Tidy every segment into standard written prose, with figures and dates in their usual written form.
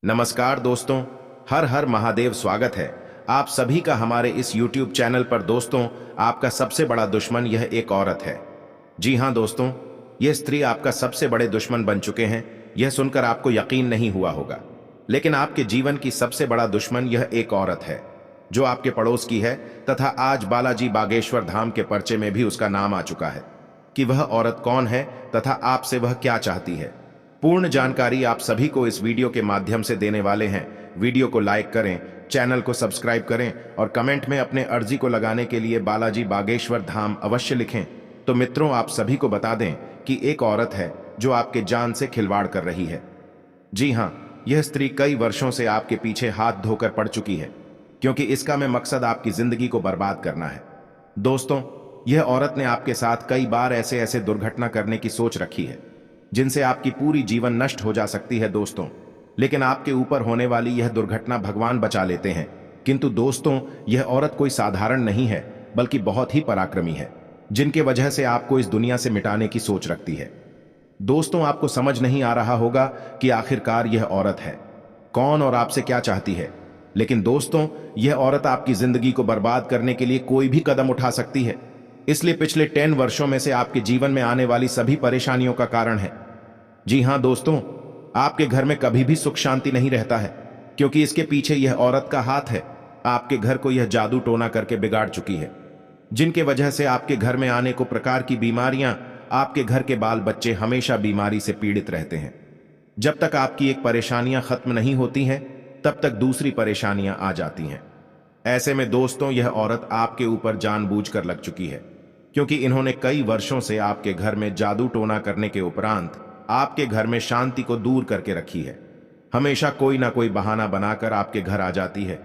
नमस्कार दोस्तों, हर हर महादेव। स्वागत है आप सभी का हमारे इस YouTube चैनल पर। दोस्तों, आपका सबसे बड़ा दुश्मन यह एक औरत है। जी हां दोस्तों, यह स्त्री आपका सबसे बड़े दुश्मन बन चुके हैं। यह सुनकर आपको यकीन नहीं हुआ होगा, लेकिन आपके जीवन की सबसे बड़ा दुश्मन यह एक औरत है जो आपके पड़ोस की है, तथा आज बालाजी बागेश्वर धाम के पर्चे में भी उसका नाम आ चुका है कि वह औरत कौन है तथा आपसे वह क्या चाहती है। पूर्ण जानकारी आप सभी को इस वीडियो के माध्यम से देने वाले हैं। वीडियो को लाइक करें, चैनल को सब्सक्राइब करें और कमेंट में अपने अर्जी को लगाने के लिए बालाजी बागेश्वर धाम अवश्य लिखें। तो मित्रों, आप सभी को बता दें कि एक औरत है जो आपके जान से खिलवाड़ कर रही है। जी हां, यह स्त्री कई वर्षों से आपके पीछे हाथ धोकर पड़ चुकी है, क्योंकि इसका में मकसद आपकी जिंदगी को बर्बाद करना है। दोस्तों, यह औरत ने आपके साथ कई बार ऐसे ऐसे दुर्घटना करने की सोच रखी है जिनसे आपकी पूरी जीवन नष्ट हो जा सकती है दोस्तों। लेकिन आपके ऊपर होने वाली यह दुर्घटना भगवान बचा लेते हैं। किंतु दोस्तों, यह औरत कोई साधारण नहीं है, बल्कि बहुत ही पराक्रमी है, जिनके वजह से आपको इस दुनिया से मिटाने की सोच रखती है। दोस्तों, आपको समझ नहीं आ रहा होगा कि आखिरकार यह औरत है कौन और आपसे क्या चाहती है। लेकिन दोस्तों, यह औरत आपकी जिंदगी को बर्बाद करने के लिए कोई भी कदम उठा सकती है। इसलिए पिछले 10 वर्षों में से आपके जीवन में आने वाली सभी परेशानियों का कारण है। जी हां दोस्तों, आपके घर में कभी भी सुख शांति नहीं रहता है, क्योंकि इसके पीछे यह औरत का हाथ है। आपके घर को यह जादू टोना करके बिगाड़ चुकी है, जिनके वजह से आपके घर में आने को प्रकार की बीमारियां, आपके घर के बाल बच्चे हमेशा बीमारी से पीड़ित रहते हैं। जब तक आपकी एक परेशानियां खत्म नहीं होती हैं, तब तक दूसरी परेशानियां आ जाती हैं। ऐसे में दोस्तों, यह औरत आपके ऊपर जानबूझकर लग चुकी है, क्योंकि इन्होंने कई वर्षों से आपके घर में जादू टोना करने के उपरांत आपके घर में शांति को दूर करके रखी है। हमेशा कोई ना कोई बहाना बनाकर आपके घर आ जाती है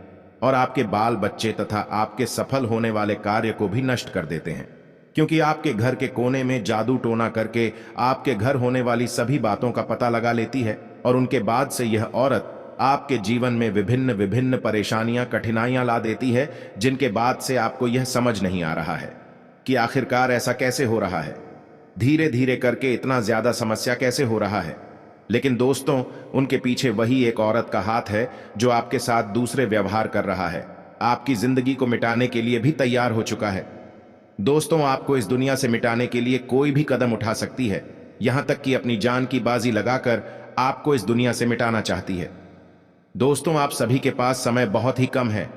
और आपके बाल बच्चे तथा आपके सफल होने वाले कार्य को भी नष्ट कर देते हैं, क्योंकि आपके घर के कोने में जादू टोना करके आपके घर होने वाली सभी बातों का पता लगा लेती है। और उनके बाद से यह औरत आपके जीवन में विभिन्न विभिन्न परेशानियां, कठिनाइयां ला देती है, जिनके बाद से आपको यह समझ नहीं आ रहा है कि आखिरकार ऐसा कैसे हो रहा है। धीरे धीरे करके इतना ज्यादा समस्या कैसे हो रहा है। लेकिन दोस्तों, उनके पीछे वही एक औरत का हाथ है जो आपके साथ दूसरे व्यवहार कर रहा है, आपकी जिंदगी को मिटाने के लिए भी तैयार हो चुका है। दोस्तों, आपको इस दुनिया से मिटाने के लिए कोई भी कदम उठा सकती है, यहां तक कि अपनी जान की बाजी लगाकर आपको इस दुनिया से मिटाना चाहती है। दोस्तों, आप सभी के पास समय बहुत ही कम है,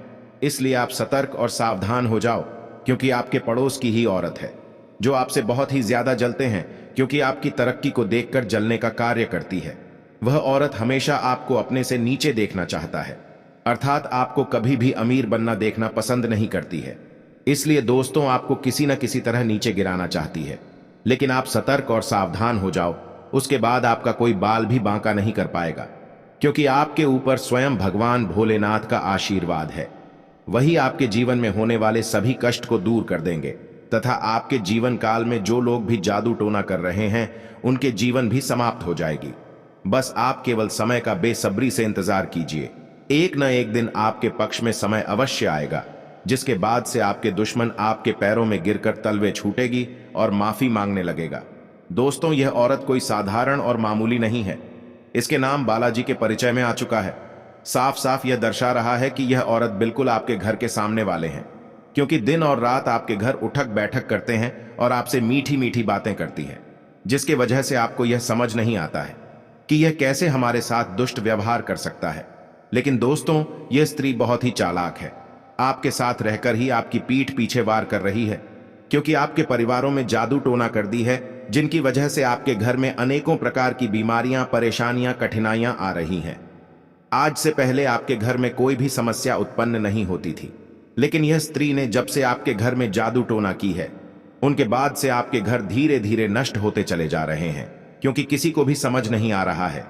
इसलिए आप सतर्क और सावधान हो जाओ, क्योंकि आपके पड़ोस की ही औरत है जो आपसे बहुत ही ज्यादा जलते हैं, क्योंकि आपकी तरक्की को देखकर जलने का कार्य करती है। वह औरत हमेशा आपको अपने से नीचे देखना चाहता है, अर्थात आपको कभी भी अमीर बनना देखना पसंद नहीं करती है। इसलिए दोस्तों, आपको किसी न किसी तरह नीचे गिराना चाहती है। लेकिन आप सतर्क और सावधान हो जाओ, उसके बाद आपका कोई बाल भी बांका नहीं कर पाएगा, क्योंकि आपके ऊपर स्वयं भगवान भोलेनाथ का आशीर्वाद है। वही आपके जीवन में होने वाले सभी कष्ट को दूर कर देंगे, तथा आपके जीवन काल में जो लोग भी जादू टोना कर रहे हैं, उनके जीवन भी समाप्त हो जाएगी। बस आप केवल समय का बेसब्री से इंतजार कीजिए। एक न एक दिन आपके पक्ष में समय अवश्य आएगा, जिसके बाद से आपके दुश्मन आपके पैरों में गिरकर तलवे छूटेगी और माफी मांगने लगेगा। दोस्तों, यह औरत कोई साधारण और मामूली नहीं है। इसके नाम बालाजी के परिचय में आ चुका है। साफ साफ यह दर्शा रहा है कि यह औरत बिल्कुल आपके घर के सामने वाले हैं, क्योंकि दिन और रात आपके घर उठक बैठक करते हैं और आपसे मीठी मीठी बातें करती है, जिसके वजह से आपको यह समझ नहीं आता है कि यह कैसे हमारे साथ दुष्ट व्यवहार कर सकता है। लेकिन दोस्तों, यह स्त्री बहुत ही चालाक है। आपके साथ रहकर ही आपकी पीठ पीछे वार कर रही है, क्योंकि आपके परिवारों में जादू टोना कर दी है, जिनकी वजह से आपके घर में अनेकों प्रकार की बीमारियां, परेशानियां, कठिनाइयां आ रही हैं। आज से पहले आपके घर में कोई भी समस्या उत्पन्न नहीं होती थी, लेकिन यह स्त्री ने जब से आपके घर में जादू टोना की है, उनके बाद से आपके घर धीरे धीरे नष्ट होते चले जा रहे हैं। क्योंकि किसी को भी समझ नहीं आ रहा है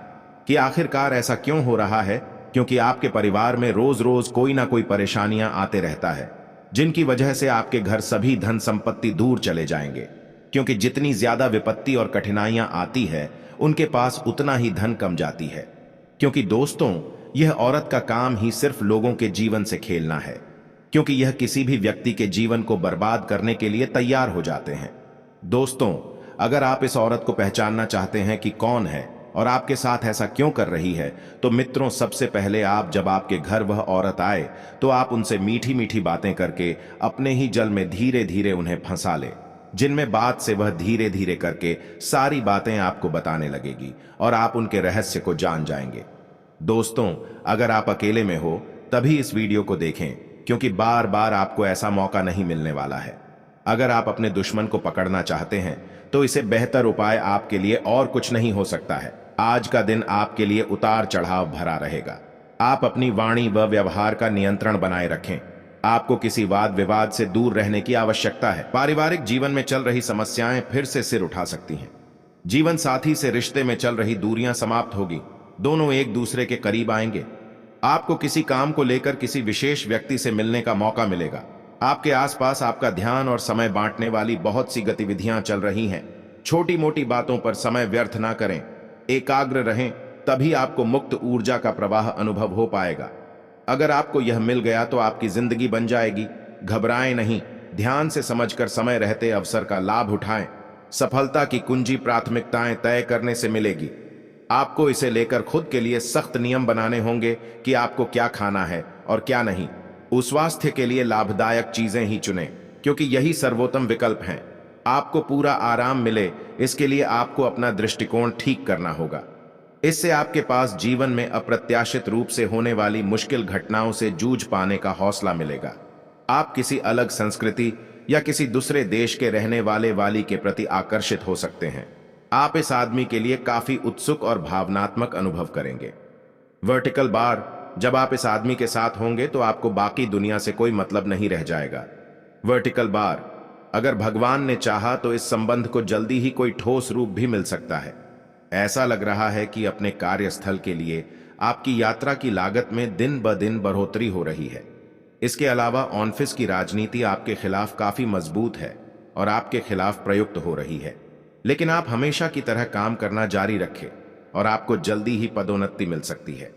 कि आखिरकार ऐसा क्यों हो रहा है, क्योंकि आपके परिवार में रोज रोज कोई ना कोई परेशानियां आते रहता है, जिनकी वजह से आपके घर सभी धन संपत्ति दूर चले जाएंगे। क्योंकि जितनी ज्यादा विपत्ति और कठिनाइयां आती है, उनके पास उतना ही धन कम जाती है। क्योंकि दोस्तों, यह औरत का काम ही सिर्फ लोगों के जीवन से खेलना है, क्योंकि यह किसी भी व्यक्ति के जीवन को बर्बाद करने के लिए तैयार हो जाते हैं। दोस्तों, अगर आप इस औरत को पहचानना चाहते हैं कि कौन है, और आपके साथ ऐसा क्यों कर रही है, तो मित्रों सबसे पहले आप जब आपके घर वह औरत आए तो आप उनसे मीठी मीठी बातें करके अपने ही जल में धीरे धीरे उन्हें फंसा ले, जिनमें बात से वह धीरे धीरे करके सारी बातें आपको बताने लगेगी और आप उनके रहस्य को जान जाएंगे। दोस्तों, अगर आप अकेले में हो तभी इस वीडियो को देखें, क्योंकि बार बार आपको ऐसा मौका नहीं मिलने वाला है। अगर आप अपने दुश्मन को पकड़ना चाहते हैं तो इसे बेहतर उपाय आपके लिए और कुछ नहीं हो सकता है। आज का दिन आपके लिए उतार चढ़ाव भरा रहेगा। आप अपनी वाणी व व्यवहार का नियंत्रण बनाए रखें। आपको किसी वाद विवाद से दूर रहने की आवश्यकता है। पारिवारिक जीवन में चल रही समस्याएं फिर से सिर उठा सकती हैं। जीवन साथी से रिश्ते में चल रही दूरियां समाप्त होगी। दोनों एक दूसरे के करीब आएंगे। आपको किसी काम को लेकर किसी विशेष व्यक्ति से मिलने का मौका मिलेगा। आपके आसपास आपका ध्यान और समय बांटने वाली बहुत सी गतिविधियां चल रही हैं। छोटी मोटी बातों पर समय व्यर्थ ना करें, एकाग्र रहें, तभी आपको मुक्त ऊर्जा का प्रवाह अनुभव हो पाएगा। अगर आपको यह मिल गया तो आपकी जिंदगी बन जाएगी। घबराएं नहीं, ध्यान से समझकर समय रहते अवसर का लाभ उठाएं। सफलता की कुंजी प्राथमिकताएं तय करने से मिलेगी। आपको इसे लेकर खुद के लिए सख्त नियम बनाने होंगे कि आपको क्या खाना है और क्या नहीं। उस स्वास्थ्य के लिए लाभदायक चीजें ही चुनें, क्योंकि यही सर्वोत्तम विकल्प हैं। आपको पूरा आराम मिले, इसके लिए आपको अपना दृष्टिकोण ठीक करना होगा। इससे आपके पास जीवन में अप्रत्याशित रूप से होने वाली मुश्किल घटनाओं से जूझ पाने का हौसला मिलेगा। आप किसी अलग संस्कृति या किसी दूसरे देश के रहने वाली के प्रति आकर्षित हो सकते हैं। आप इस आदमी के लिए काफी उत्सुक और भावनात्मक अनुभव करेंगे। वर्टिकल बार, जब आप इस आदमी के साथ होंगे तो आपको बाकी दुनिया से कोई मतलब नहीं रह जाएगा। वर्टिकल बार, अगर भगवान ने चाहा तो इस संबंध को जल्दी ही कोई ठोस रूप भी मिल सकता है। ऐसा लग रहा है कि अपने कार्यस्थल के लिए आपकी यात्रा की लागत में दिन ब दिन बढ़ोतरी हो रही है। इसके अलावा ऑफिस की राजनीति आपके खिलाफ काफी मजबूत है और आपके खिलाफ प्रयुक्त हो रही है, लेकिन आप हमेशा की तरह काम करना जारी रखें और आपको जल्दी ही पदोन्नति मिल सकती है।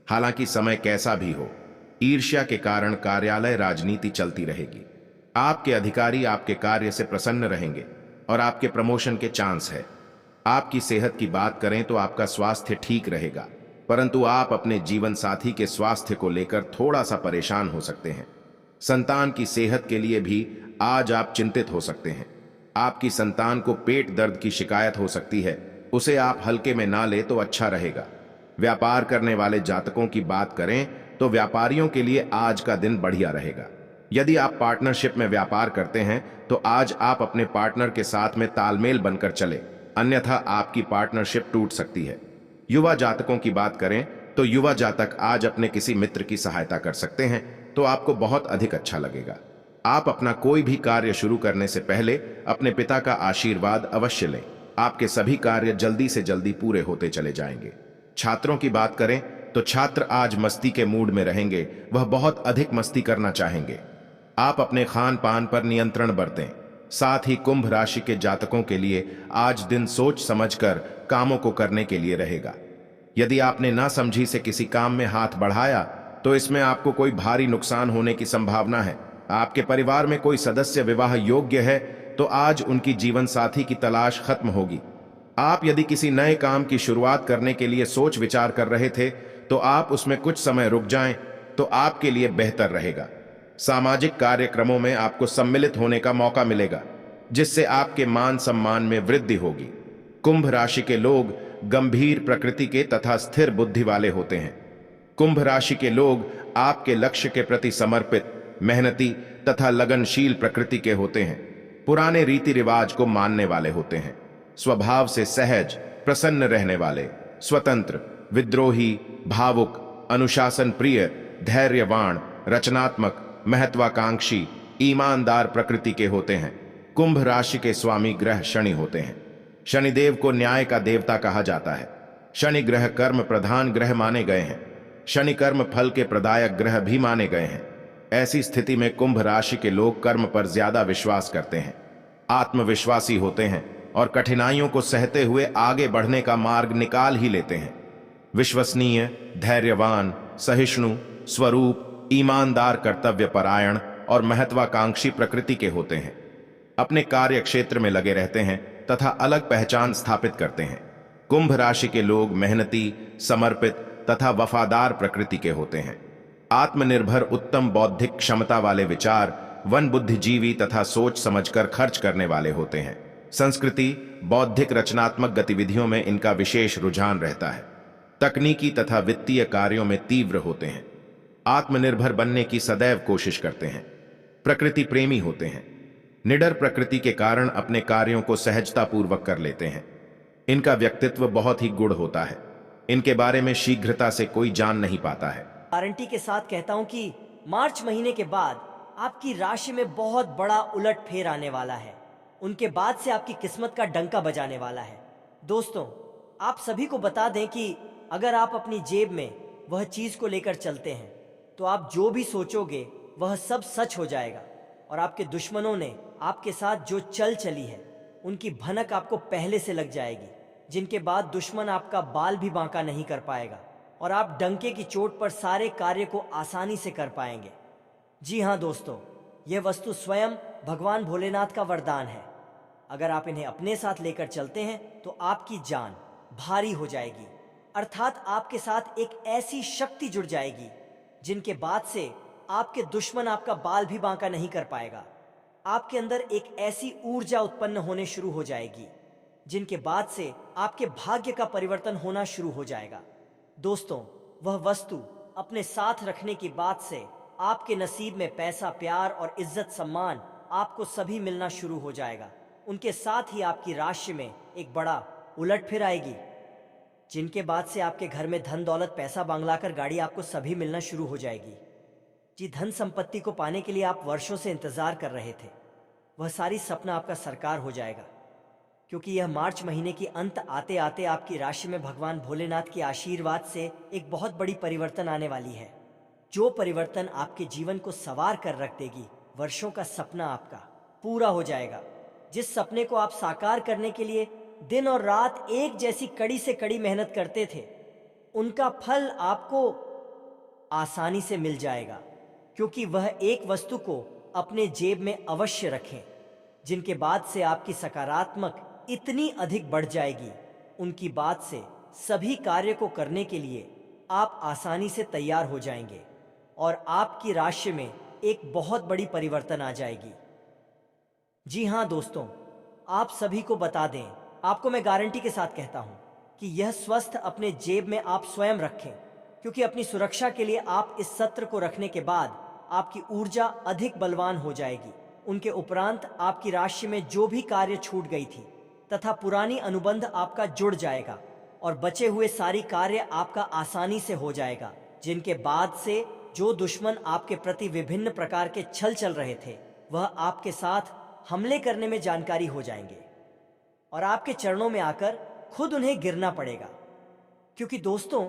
हालांकि समय कैसा भी हो, ईर्ष्या के कारण कार्यालय राजनीति चलती रहेगी। आपके अधिकारी आपके कार्य से प्रसन्न रहेंगे और आपके प्रमोशन के चांस है। आपकी सेहत की बात करें तो आपका स्वास्थ्य ठीक रहेगा, परंतु आप अपने जीवन साथी के स्वास्थ्य को लेकर थोड़ा सा परेशान हो सकते हैं। संतान की सेहत के लिए भी आज आप चिंतित हो सकते हैं। आपकी संतान को पेट दर्द की शिकायत हो सकती है, उसे आप हल्के में ना ले तो अच्छा रहेगा। व्यापार करने वाले जातकों की बात करें तो व्यापारियों के लिए आज का दिन बढ़िया रहेगा। यदि आप पार्टनरशिप में व्यापार करते हैं तो आज आप अपने पार्टनर के साथ में तालमेल बनकर चले, अन्यथा आपकी पार्टनरशिप टूट सकती है। युवा जातकों की बात करें तो युवा जातक आज अपने किसी मित्र की सहायता कर सकते हैं, तो आपको बहुत अधिक अच्छा लगेगा। आप अपना कोई भी कार्य शुरू करने से पहले अपने पिता का आशीर्वाद अवश्य लें। आपके सभी कार्य जल्दी से जल्दी पूरे होते चले जाएंगे। छात्रों की बात करें तो छात्र आज मस्ती के मूड में रहेंगे, वह बहुत अधिक मस्ती करना चाहेंगे। आप अपने खान पान पर नियंत्रण बरतें। साथ ही कुंभ राशि के जातकों के लिए आज दिन सोच समझकर कामों को करने के लिए रहेगा। यदि आपने नासमझी से किसी काम में हाथ बढ़ाया तो इसमें आपको कोई भारी नुकसान होने की संभावना है। आपके परिवार में कोई सदस्य विवाह योग्य है तो आज उनकी जीवन साथी की तलाश खत्म होगी। आप यदि किसी नए काम की शुरुआत करने के लिए सोच विचार कर रहे थे तो आप उसमें कुछ समय रुक जाएं तो आपके लिए बेहतर रहेगा। सामाजिक कार्यक्रमों में आपको सम्मिलित होने का मौका मिलेगा, जिससे आपके मान सम्मान में वृद्धि होगी। कुंभ राशि के लोग गंभीर प्रकृति के तथा स्थिर बुद्धि वाले होते हैं। कुंभ राशि के लोग आपके लक्ष्य के प्रति समर्पित, मेहनती तथा लगनशील प्रकृति के होते हैं। पुराने रीति रिवाज को मानने वाले होते हैं। स्वभाव से सहज, प्रसन्न रहने वाले, स्वतंत्र, विद्रोही, भावुक, अनुशासन प्रिय, धैर्यवान, रचनात्मक, महत्वाकांक्षी, ईमानदार प्रकृति के होते हैं। कुंभ राशि के स्वामी ग्रह शनि होते हैं। शनिदेव को न्याय का देवता कहा जाता है। शनि ग्रह कर्म प्रधान ग्रह माने गए हैं। शनि कर्म फल के प्रदायक ग्रह भी माने गए हैं। ऐसी स्थिति में कुंभ राशि के लोग कर्म पर ज्यादा विश्वास करते हैं, आत्मविश्वासी होते हैं और कठिनाइयों को सहते हुए आगे बढ़ने का मार्ग निकाल ही लेते हैं। विश्वसनीय, धैर्यवान, सहिष्णु, स्वरूप, ईमानदार, कर्तव्यपरायण और महत्वाकांक्षी प्रकृति के होते हैं। अपने कार्य क्षेत्र में लगे रहते हैं तथा अलग पहचान स्थापित करते हैं। कुंभ राशि के लोग मेहनती, समर्पित तथा वफादार प्रकृति के होते हैं। आत्मनिर्भर, उत्तम बौद्धिक क्षमता वाले विचार, वन बुद्धिजीवी तथा सोच समझकर खर्च करने वाले होते हैं। संस्कृति, बौद्धिक रचनात्मक गतिविधियों में इनका विशेष रुझान रहता है। तकनीकी तथा वित्तीय कार्यों में तीव्र होते हैं। आत्मनिर्भर बनने की सदैव कोशिश करते हैं। प्रकृति प्रेमी होते हैं। निडर प्रकृति के कारण अपने कार्यों को सहजतापूर्वक कर लेते हैं। इनका व्यक्तित्व बहुत ही गुड़ होता है। इनके बारे में शीघ्रता से कोई जान नहीं पाता है। गारंटी के साथ कहता हूं कि मार्च महीने के बाद आपकी राशि में बहुत बड़ा उलटफेर आने वाला है। उनके बाद से आपकी किस्मत का डंका बजाने वाला है। दोस्तों, आप सभी को बता दें कि अगर आप अपनी जेब में वह चीज को लेकर चलते हैं तो आप जो भी सोचोगे वह सब सच हो जाएगा। और आपके दुश्मनों ने आपके साथ जो चल चली है उनकी भनक आपको पहले से लग जाएगी, जिनके बाद दुश्मन आपका बाल भी बांका नहीं कर पाएगा और आप डंके की चोट पर सारे कार्य को आसानी से कर पाएंगे। जी हाँ दोस्तों, यह वस्तु स्वयं भगवान भोलेनाथ का वरदान है। अगर आप इन्हें अपने साथ लेकर चलते हैं तो आपकी जान भारी हो जाएगी, अर्थात आपके साथ एक ऐसी शक्ति जुड़ जाएगी जिनके बाद से आपके दुश्मन आपका बाल भी बांका नहीं कर पाएगा। आपके अंदर एक ऐसी ऊर्जा उत्पन्न होने शुरू हो जाएगी जिनके बाद से आपके भाग्य का परिवर्तन होना शुरू हो जाएगा। दोस्तों, वह वस्तु अपने साथ रखने की बात से आपके नसीब में पैसा, प्यार और इज्जत सम्मान आपको सभी मिलना शुरू हो जाएगा। उनके साथ ही आपकी राशि में एक बड़ा उलटफेर आएगी, जिनके बाद से आपके घर में धन दौलत, पैसा, बांग्ला कर गाड़ी आपको सभी मिलना शुरू हो जाएगी। जी, धन संपत्ति को पाने के लिए आप वर्षों से इंतजार कर रहे थे, वह सारी सपना आपका साकार हो जाएगा, क्योंकि यह मार्च महीने की अंत आते आते आपकी राशि में भगवान भोलेनाथ के आशीर्वाद से एक बहुत बड़ी परिवर्तन आने वाली है, जो परिवर्तन आपके जीवन को सवार कर रख देगी। वर्षों का सपना आपका पूरा हो जाएगा। जिस सपने को आप साकार करने के लिए दिन और रात एक जैसी कड़ी से कड़ी मेहनत करते थे, उनका फल आपको आसानी से मिल जाएगा, क्योंकि वह एक वस्तु को अपने जेब में अवश्य रखें, जिनके बाद से आपकी सकारात्मक इतनी अधिक बढ़ जाएगी, उनकी बात से सभी कार्य को करने के लिए आप आसानी से तैयार हो जाएंगे और आपकी राशि में एक बहुत बड़ी परिवर्तन आ जाएगी। जी हाँ दोस्तों, आप सभी को बता दें, आपको मैं गारंटी के साथ कहता हूं कि यह स्वस्थ अपने जेब में आप स्वयं रखें, क्योंकि अपनी सुरक्षा के लिए आप इस सत्र को रखने के बाद आपकी ऊर्जा अधिक बलवान हो जाएगी। उनके उपरांत आपकी राशि में जो भी कार्य छूट गई थी तथा पुरानी अनुबंध आपका जुड़ जाएगा और बचे हुए सारी कार्य आपका आसानी से हो जाएगा, जिनके बाद से जो दुश्मन आपके प्रति विभिन्न प्रकार के छल चल रहे थे, वह आपके साथ हमले करने में जानकारी हो जाएंगे और आपके चरणों में आकर खुद उन्हें गिरना पड़ेगा, क्योंकि दोस्तों,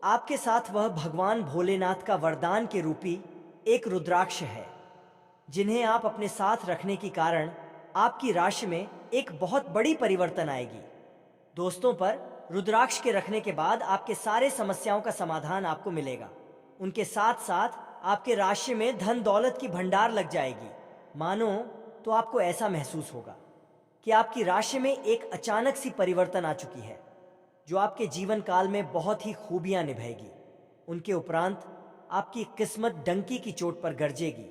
आपके साथ वह भगवान भोलेनाथ का वरदान के रूपी एक रुद्राक्ष है, जिन्हें आप अपने साथ रखने के कारण आपकी राशि में एक बहुत बड़ी परिवर्तन आएगी। दोस्तों, पर रुद्राक्ष के रखने के बाद आपके सारे समस्याओं का समाधान आपको मिलेगा। उनके साथ साथ आपके राशि में धन दौलत की भंडार लग जाएगी। मानो तो आपको ऐसा महसूस होगा कि आपकी राशि में एक अचानक सी परिवर्तन आ चुकी है, जो आपके जीवन काल में बहुत ही खूबियां निभाएगी। उनके उपरांत आपकी किस्मत डंकी की चोट पर गरजेगी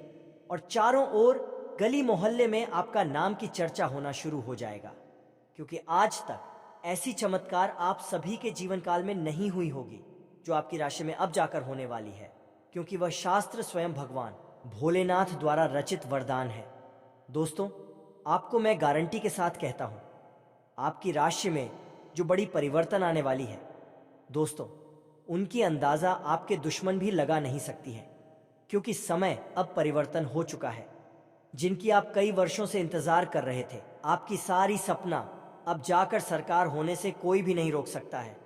और चारों ओर गली मोहल्ले में आपका नाम की चर्चा होना शुरू हो जाएगा, क्योंकि आज तक ऐसी चमत्कार आप सभी के जीवन काल में नहीं हुई होगी जो आपकी राशि में अब जाकर होने वाली है, क्योंकि वह शास्त्र स्वयं भगवान भोलेनाथ द्वारा रचित वरदान है। दोस्तों, आपको मैं गारंटी के साथ कहता हूं, आपकी राशि में जो बड़ी परिवर्तन आने वाली है, दोस्तों, उनकी अंदाजा आपके दुश्मन भी लगा नहीं सकती है, क्योंकि समय अब परिवर्तन हो चुका है। जिनकी आप कई वर्षों से इंतजार कर रहे थे, आपकी सारी सपना अब जाकर साकार होने से कोई भी नहीं रोक सकता है।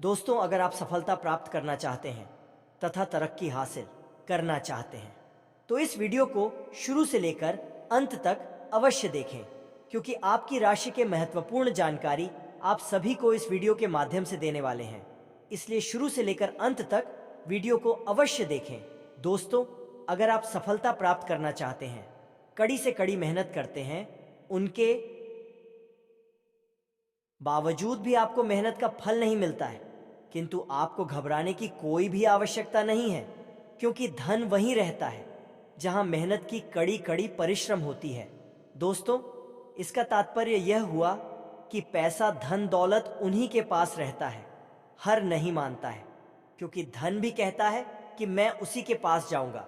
दोस्तों, अगर आप सफलता प्राप्त करना चाहते हैं तथा तरक्की हासिल करना चाहते हैं, तो इस वीडियो को शुरू से लेकर अंत तक अवश्य देखें, क्योंकि आपकी राशि के महत्वपूर्ण जानकारी आप सभी को इस वीडियो के माध्यम से देने वाले हैं। इसलिए शुरू से लेकर अंत तक वीडियो को अवश्य देखें। दोस्तों, अगर आप सफलता प्राप्त करना चाहते हैं, कड़ी से कड़ी मेहनत करते हैं, उनके बावजूद भी आपको मेहनत का फल नहीं मिलता है, किंतु आपको घबराने की कोई भी आवश्यकता नहीं है, क्योंकि धन वहीं रहता है जहां मेहनत की कड़ी कड़ी परिश्रम होती है। दोस्तों, इसका तात्पर्य यह हुआ कि पैसा धन दौलत उन्हीं के पास रहता है, हर नहीं मानता है, क्योंकि धन भी कहता है कि मैं उसी के पास जाऊंगा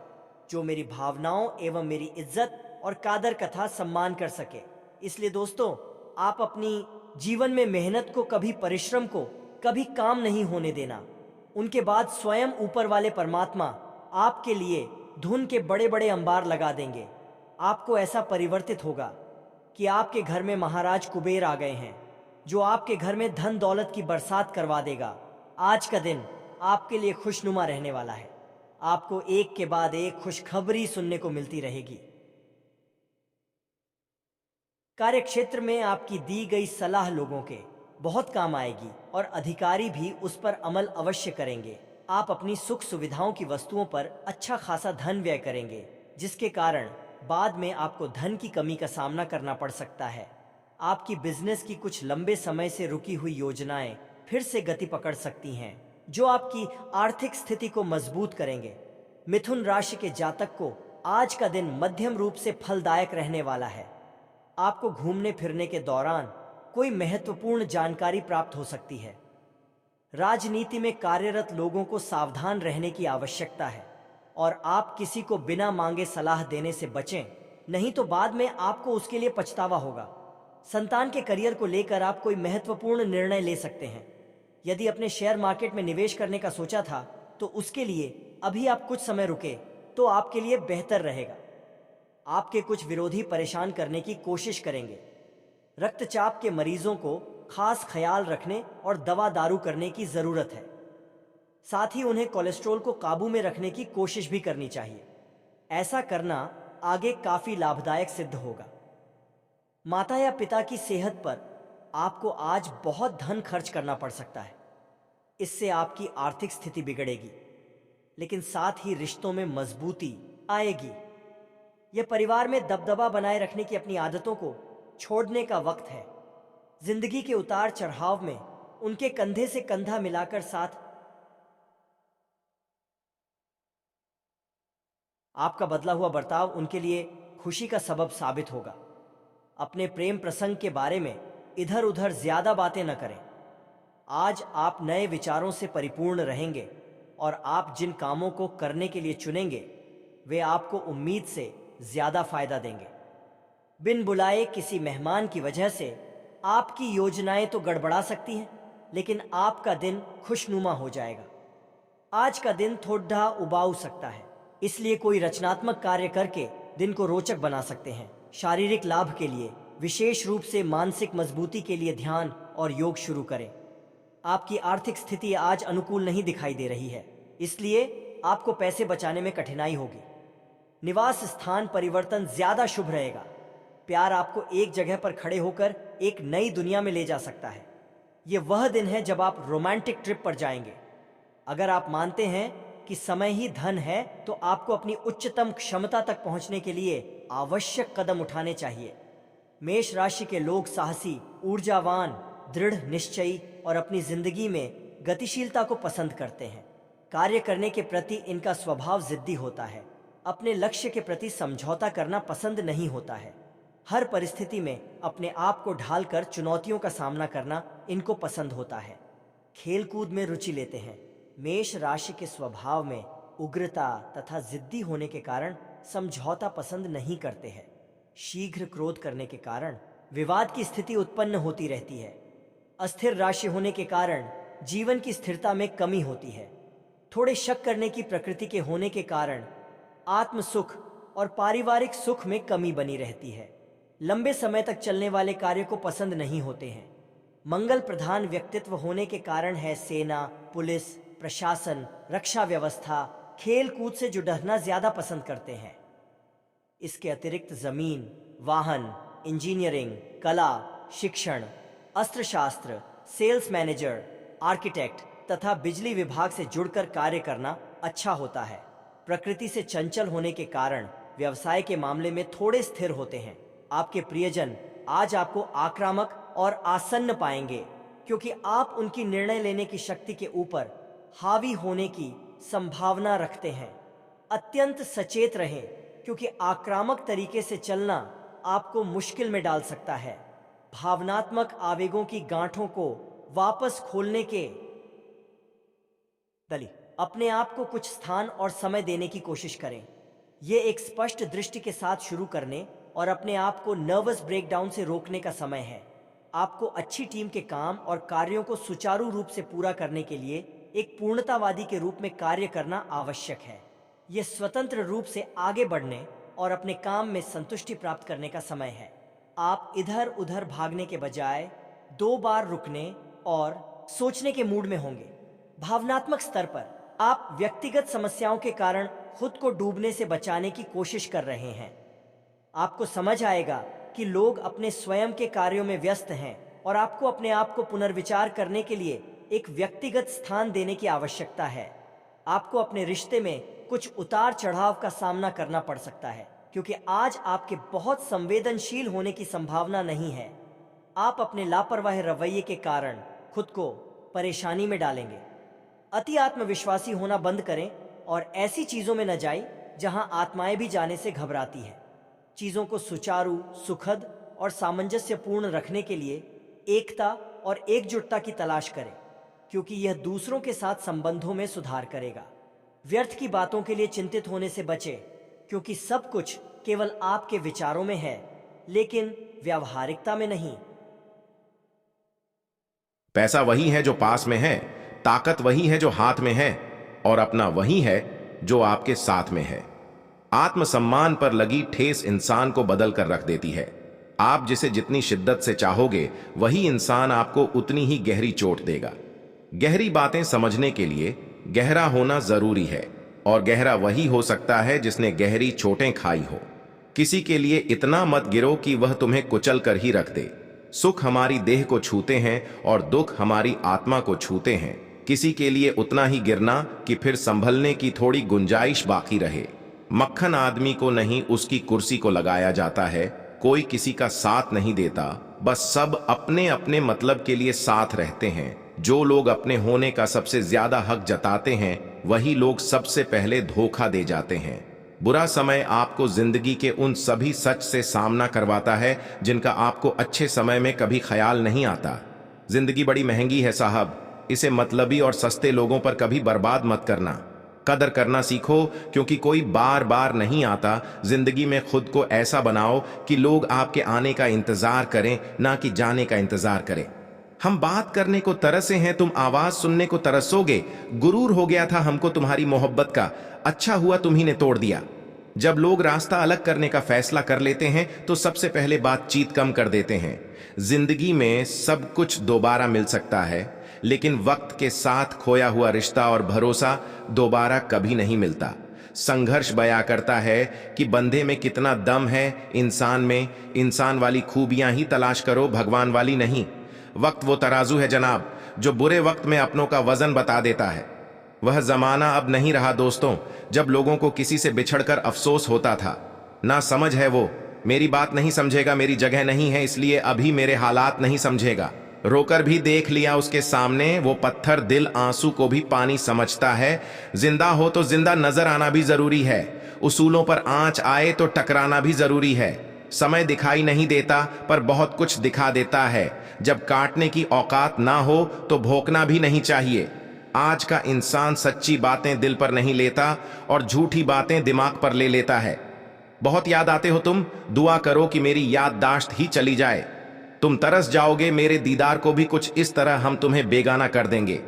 जो मेरी भावनाओं एवं मेरी इज्जत और कादर कथा सम्मान कर सके। इसलिए दोस्तों, आप अपनी जीवन में मेहनत को, कभी परिश्रम को कभी काम नहीं होने देना। उनके बाद स्वयं ऊपर वाले परमात्मा आपके लिए धुन के बड़े बड़े अंबार लगा देंगे। आपको ऐसा परिवर्तित होगा कि आपके घर में महाराज कुबेर आ गए हैं, जो आपके घर में धन दौलत की बरसात करवा देगा। आज का दिन आपके लिए खुशनुमा रहने वाला है। आपको एक के बाद एक खुशखबरी सुनने को मिलती रहेगी। कार्यक्षेत्र में आपकी दी गई सलाह लोगों के बहुत काम आएगी और अधिकारी भी उस पर अमल अवश्य करेंगे। आप अपनी सुख सुविधाओं की वस्तुओं पर अच्छा खासा धन व्यय करेंगे, जिसके कारण बाद में आपको धन की कमी का सामना करना पड़ सकता है। आपकी बिजनेस की कुछ लंबे समय से रुकी हुई योजनाएं फिर से गति पकड़ सकती हैं, जो आपकी आर्थिक स्थिति को मजबूत करेंगे। मिथुन राशि के जातक को आज का दिन मध्यम रूप से फलदायक रहने वाला है। आपको घूमने फिरने के दौरान कोई महत्वपूर्ण जानकारी प्राप्त हो सकती है। राजनीति में कार्यरत लोगों को सावधान रहने की आवश्यकता है और आप किसी को बिना मांगे सलाह देने से बचें, नहीं तो बाद में आपको उसके लिए पछतावा होगा। संतान के करियर को लेकर आप कोई महत्वपूर्ण निर्णय ले सकते हैं। यदि अपने शेयर मार्केट में निवेश करने का सोचा था, तो उसके लिए अभी आप कुछ समय रुके तो आपके लिए बेहतर रहेगा। आपके कुछ विरोधी परेशान करने की कोशिश करेंगे। रक्तचाप के मरीजों को खास ख्याल रखने और दवा दारू करने की जरूरत है। साथ ही उन्हें कोलेस्ट्रॉल को काबू में रखने की कोशिश भी करनी चाहिए। ऐसा करना आगे काफी लाभदायक सिद्ध होगा। माता या पिता की सेहत पर आपको आज बहुत धन खर्च करना पड़ सकता है। इससे आपकी आर्थिक स्थिति बिगड़ेगी, लेकिन साथ ही रिश्तों में मजबूती आएगी। यह परिवार में दबदबा बनाए रखने की अपनी आदतों को छोड़ने का वक्त है। जिंदगी के उतार चढ़ाव में उनके कंधे से कंधा मिलाकर साथ आपका बदला हुआ बर्ताव उनके लिए खुशी का सबब साबित होगा। अपने प्रेम प्रसंग के बारे में इधर उधर ज्यादा बातें न करें। आज आप नए विचारों से परिपूर्ण रहेंगे और आप जिन कामों को करने के लिए चुनेंगे, वे आपको उम्मीद से ज्यादा फायदा देंगे। बिन बुलाए किसी मेहमान की वजह से आपकी योजनाएं तो गड़बड़ा सकती हैं, लेकिन आपका दिन खुशनुमा हो जाएगा। आज का दिन थोड़ा उबाऊ सकता है, इसलिए कोई रचनात्मक कार्य करके दिन को रोचक बना सकते हैं। शारीरिक लाभ के लिए, विशेष रूप से मानसिक मजबूती के लिए ध्यान और योग शुरू करें। आपकी आर्थिक स्थिति आज अनुकूल नहीं दिखाई दे रही है, इसलिए आपको पैसे बचाने में कठिनाई होगी। निवास स्थान परिवर्तन ज्यादा शुभ रहेगा। प्यार आपको एक जगह पर खड़े होकर एक नई दुनिया में ले जा सकता है। यह वह दिन है जब आप रोमांटिक ट्रिप पर जाएंगे। अगर आप मानते हैं कि समय ही धन है, तो आपको अपनी उच्चतम क्षमता तक पहुंचने के लिए आवश्यक कदम उठाने चाहिए। मेष राशि के लोग साहसी, ऊर्जावान, दृढ़ निश्चयी और अपनी जिंदगी में गतिशीलता को पसंद करते हैं। कार्य करने के प्रति इनका स्वभाव जिद्दी होता है। अपने लक्ष्य के प्रति समझौता करना पसंद नहीं होता है। हर परिस्थिति में अपने आप को ढालकर चुनौतियों का सामना करना इनको पसंद होता है। खेलकूद में रुचि लेते हैं। मेष राशि के स्वभाव में उग्रता तथा जिद्दी होने के कारण समझौता पसंद नहीं करते हैं। शीघ्र क्रोध करने के कारण विवाद की स्थिति उत्पन्न होती रहती है। अस्थिर राशि होने के कारण जीवन की स्थिरता में कमी होती है। थोड़े शक करने की प्रकृति के होने के कारण आत्म सुख और पारिवारिक सुख में कमी बनी रहती है। लंबे समय तक चलने वाले कार्य को पसंद नहीं होते हैं। मंगल प्रधान व्यक्तित्व होने के कारण है सेना, पुलिस, प्रशासन, रक्षा व्यवस्था, खेल कूद से जुड़ना ज्यादा पसंद करते हैं। इसके अतिरिक्त जमीन, वाहन, इंजीनियरिंग, कला, शिक्षण, अस्त्रशास्त्र, सेल्स मैनेजर, आर्किटेक्ट तथा बिजली विभाग से जुड़कर कार्य करना अच्छा होता है। प्रकृति से चंचल होने के कारण व्यवसाय के मामले में थोड़े स्थिर होते हैं। आपके प्रियजन आज आपको आक्रामक और आसन्न पाएंगे, क्योंकि आप उनकी निर्णय लेने की शक्ति के ऊपर हावी होने की संभावना रखते हैं। अत्यंत सचेत रहें, क्योंकि आक्रामक तरीके से चलना आपको मुश्किल में डाल सकता है। भावनात्मक आवेगों की गांठों को वापस खोलने के दली अपने आप को कुछ स्थान और समय देने की कोशिश करें। ये एक स्पष्ट दृष्टि के साथ शुरू करने और अपने आप को नर्वस ब्रेकडाउन से रोकने का समय है। आपको अच्छी टीम के काम और कार्यों को सुचारू रूप से पूरा करने के लिए एक पूर्णतावादी के रूप में कार्य करना आवश्यक है। यह स्वतंत्र रूप से आगे बढ़ने और अपने काम में संतुष्टि प्राप्त करने का समय है। आप इधर उधर भागने के बजाय 2 बार रुकने और सोचने के मूड में होंगे। भावनात्मक स्तर पर आप व्यक्तिगत समस्याओं के कारण खुद को डूबने से बचाने की कोशिश कर रहे हैं। आपको समझ आएगा कि लोग अपने स्वयं के कार्यों में व्यस्त हैं और आपको अपने आप को पुनर्विचार करने के लिए एक व्यक्तिगत स्थान देने की आवश्यकता है। आपको अपने रिश्ते में कुछ उतार चढ़ाव का सामना करना पड़ सकता है, क्योंकि आज आपके बहुत संवेदनशील होने की संभावना नहीं है। आप अपने लापरवाह रवैये के कारण खुद को परेशानी में डालेंगे। अति आत्मविश्वासी होना बंद करें और ऐसी चीजों में न जाएं जहां आत्माएं भी जाने से घबराती हैं। चीजों को सुचारू, सुखद और सामंजस्यपूर्ण रखने के लिए एकता और एकजुटता की तलाश करें, क्योंकि यह दूसरों के साथ संबंधों में सुधार करेगा। व्यर्थ की बातों के लिए चिंतित होने से बचें, क्योंकि सब कुछ केवल आपके विचारों में है, लेकिन व्यावहारिकता में नहीं। पैसा वही है जो पास में है, ताकत वही है जो हाथ में है, और अपना वही है जो आपके साथ में है। आत्मसम्मान पर लगी ठेस इंसान को बदल कर रख देती है। आप जिसे जितनी शिद्दत से चाहोगे, वही इंसान आपको उतनी ही गहरी चोट देगा। गहरी बातें समझने के लिए गहरा होना जरूरी है, और गहरा वही हो सकता है जिसने गहरी चोटें खाई हो। किसी के लिए इतना मत गिरो कि वह तुम्हें कुचल कर ही रख दे। सुख हमारी देह को छूते हैं और दुख हमारी आत्मा को छूते हैं। किसी के लिए उतना ही गिरना कि फिर संभलने की थोड़ी गुंजाइश बाकी रहे। मक्खन आदमी को नहीं, उसकी कुर्सी को लगाया जाता है। कोई किसी का साथ नहीं देता, बस सब अपने अपने मतलब के लिए साथ रहते हैं। जो लोग अपने होने का सबसे ज्यादा हक जताते हैं, वही लोग सबसे पहले धोखा दे जाते हैं। बुरा समय आपको जिंदगी के उन सभी सच से सामना करवाता है जिनका आपको अच्छे समय में कभी ख्याल नहीं आता। जिंदगी बड़ी महंगी है साहब, इसे मतलबी और सस्ते लोगों पर कभी बर्बाद मत करना। कदर करना सीखो, क्योंकि कोई बार बार नहीं आता। जिंदगी में खुद को ऐसा बनाओ कि लोग आपके आने का इंतजार करें, ना कि जाने का इंतजार करें। हम बात करने को तरसे हैं, तुम आवाज सुनने को तरसोगे। गुरूर हो गया था हमको तुम्हारी मोहब्बत का, अच्छा हुआ तुम्ही ने तोड़ दिया। जब लोग रास्ता अलग करने का फैसला कर लेते हैं तो सबसे पहले बातचीत कम कर देते हैं। जिंदगी में सब कुछ दोबारा मिल सकता है, लेकिन वक्त के साथ खोया हुआ रिश्ता और भरोसा दोबारा कभी नहीं मिलता। संघर्ष बयां करता है कि बंदे में कितना दम है। इंसान में इंसान वाली खूबियां ही तलाश करो, भगवान वाली नहीं। वक्त वो तराजू है जनाब, जो बुरे वक्त में अपनों का वजन बता देता है। वह जमाना अब नहीं रहा दोस्तों, जब लोगों को किसी से बिछड़कर अफसोस होता था। ना समझ है वो, मेरी बात नहीं समझेगा, मेरी जगह नहीं है, इसलिए अभी मेरे हालात नहीं समझेगा। रोकर भी देख लिया उसके सामने, वो पत्थर दिल आंसू को भी पानी समझता है। जिंदा हो तो जिंदा नजर आना भी जरूरी है। उसूलों पर आंच आए तो टकराना भी जरूरी है। समय दिखाई नहीं देता, पर बहुत कुछ दिखा देता है। जब काटने की औकात ना हो तो भोंकना भी नहीं चाहिए। आज का इंसान सच्ची बातें दिल पर नहीं लेता और झूठी बातें दिमाग पर ले लेता है। बहुत याद आते हो तुम, दुआ करो कि मेरी याददाश्त ही चली जाए। तुम तरस जाओगे मेरे दीदार को भी, कुछ इस तरह हम तुम्हें बेगाना कर देंगे।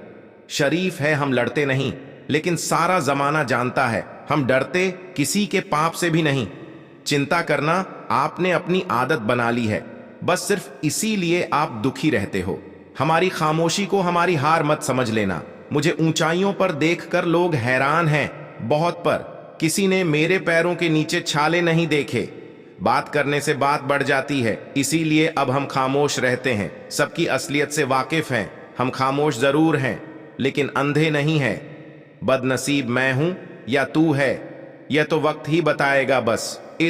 शरीफ है हम लड़ते नहीं, लेकिन सारा जमाना जानता है हम डरते किसी के पाप से भी नहीं। चिंता करना आपने अपनी आदत बना ली है, बस सिर्फ इसीलिए आप दुखी रहते हो। हमारी खामोशी को हमारी हार मत समझ लेना। मुझे ऊंचाइयों पर देखकर लोग हैरान हैं, बहुत, पर किसी ने मेरे पैरों के नीचे छाले नहीं देखे। बात करने से बात बढ़ जाती है, इसीलिए अब हम खामोश रहते हैं। सबकी असलियत से वाकिफ हैं। हम खामोश जरूर हैं, लेकिन अंधे नहीं हैं। बदनसीब मैं हूं या तू है, यह तो वक्त ही बताएगा बस।